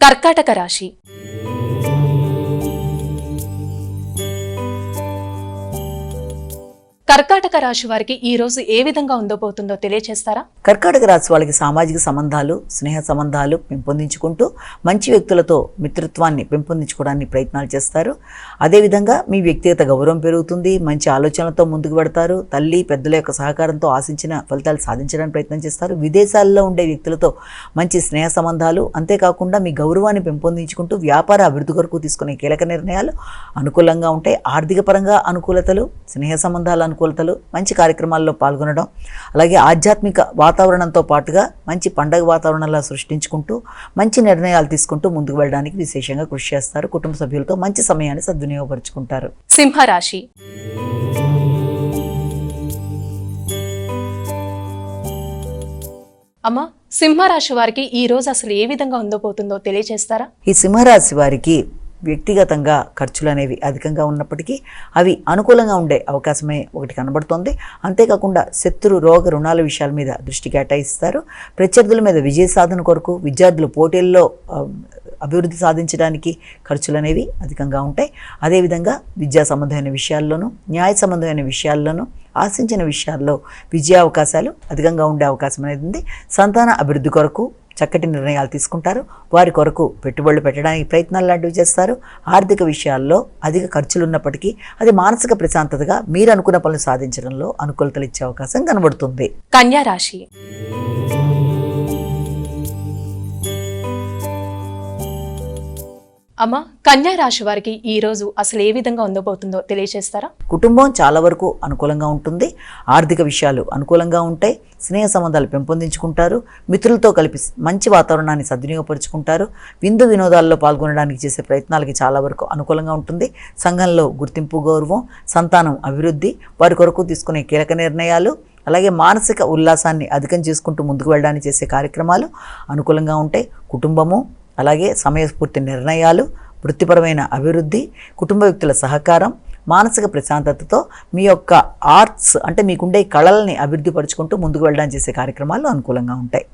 కర్కాటక రాశి. కర్కాటక రాశి వారికి ఈ రోజు ఏ విధంగా ఉండబోతుందో తెలియచేస్తారా? కర్కాటక రాశి వాళ్ళకి సామాజిక సంబంధాలు, స్నేహ సంబంధాలు పెంపొందించుకుంటూ మంచి వ్యక్తులతో మిత్రత్వాన్ని పెంపొందించుకోవడానికి ప్రయత్నాలు చేస్తారు. అదేవిధంగా మీ వ్యక్తిగత గౌరవం పెరుగుతుంది. మంచి ఆలోచనలతో ముందుకు పెడతారు. తల్లి పెద్దల యొక్క సహకారంతో ఆశించిన ఫలితాలు సాధించడానికి ప్రయత్నం చేస్తారు. విదేశాల్లో ఉండే వ్యక్తులతో మంచి స్నేహ సంబంధాలు, అంతేకాకుండా మీ గౌరవాన్ని పెంపొందించుకుంటూ వ్యాపార అభివృద్ధి కొరకు తీసుకునే కీలక నిర్ణయాలు అనుకూలంగా ఉంటాయి. ఆర్థిక పరంగా అనుకూలతలు, స్నేహ సంబంధాల అనుకూలతలు, మంచి కార్యక్రమాల్లో పాల్గొనడం, అలాగే ఆధ్యాత్మిక వాతావరణంతో పాటుగా మంచి పండగ వాతావరణంలో సృష్టించుకుంటూ మంచి నిర్ణయాలు తీసుకుంటూ ముందుకు వెళ్ళడానికి విశేషంగా కృషి చేస్తారు. కుటుంబ సభ్యులతో మంచి సమయాన్ని సద్వినియోగపరుచుకుంటారు. సింహరాశి. అమ్మా, సింహరాశి వారికి ఈ రోజు అసలు ఏ విధంగా ఉండబోతుందో తెలియచేస్తారా? ఈ సింహరాశి వారికి వ్యక్తిగతంగా ఖర్చులు అనేవి అధికంగా ఉన్నప్పటికీ అవి అనుకూలంగా ఉండే అవకాశమే ఒకటి కనబడుతోంది. అంతేకాకుండా శత్రు రోగ రుణాల విషయాల మీద దృష్టి కేటాయిస్తారు. ప్రత్యర్థుల మీద విజయ సాధన కొరకు విద్యార్థులు పోటీల్లో అభివృద్ధి సాధించడానికి ఖర్చులు అనేవి అధికంగా ఉంటాయి. అదేవిధంగా విద్యా సంబంధమైన విషయాల్లోనూ, న్యాయ సంబంధమైన విషయాల్లోనూ, ఆశించిన విషయాల్లో విజయావకాశాలు అధికంగా ఉండే అవకాశం అనేది ఉంది. సంతాన అభివృద్ధి కొరకు చక్కటి నిర్ణయాలు తీసుకుంటారు. వారి కొరకు పెట్టుబడులు పెట్టడానికి ప్రయత్నాలు లాంటివి చేస్తారు. ఆర్థిక విషయాల్లో అధిక ఖర్చులు ఉన్నప్పటికీ అది మానసిక ప్రశాంతతగా మీరు అనుకున్న పనులు సాధించడంలో అనుకూలతలు ఇచ్చే అవకాశం కనబడుతుంది. కన్యా రాశి. అమ్మ, కన్యా రాశి వారికి ఈ రోజు అసలు ఏ విధంగా ఉండబోతుందో తెలియజేస్తారా? కుటుంబం చాలా వరకు అనుకూలంగా ఉంటుంది. ఆర్థిక విషయాలు అనుకూలంగా ఉంటాయి. స్నేహ సంబంధాలు పెంపొందించుకుంటారు. మిత్రులతో కలిపి మంచి వాతావరణాన్ని సద్వినియోగపరుచుకుంటారు. విందు వినోదాల్లో పాల్గొనడానికి చేసే ప్రయత్నాలకి చాలా వరకు అనుకూలంగా ఉంటుంది. సంఘంలో గుర్తింపు, గౌరవం, సంతానం అభివృద్ధి, వారి కొరకు తీసుకునే కీలక నిర్ణయాలు, అలాగే మానసిక ఉల్లాసాన్ని అధికం చేసుకుంటూ ముందుకు వెళ్ళడానికి చేసే కార్యక్రమాలు అనుకూలంగా ఉంటాయి. కుటుంబము, అలాగే సమయస్ఫూర్తి నిర్ణయాలు, వృత్తిపరమైన అభివృద్ధి, కుటుంబ వ్యక్తుల సహకారం, మానసిక ప్రశాంతతతో మీ యొక్క ఆర్ట్స్ అంటే మీకుండే కళల్ని అభివృద్ధి పరుచుకుంటూ ముందుకు వెళ్ళడానికి చేసే కార్యక్రమాలు అనుకూలంగా ఉంటాయి.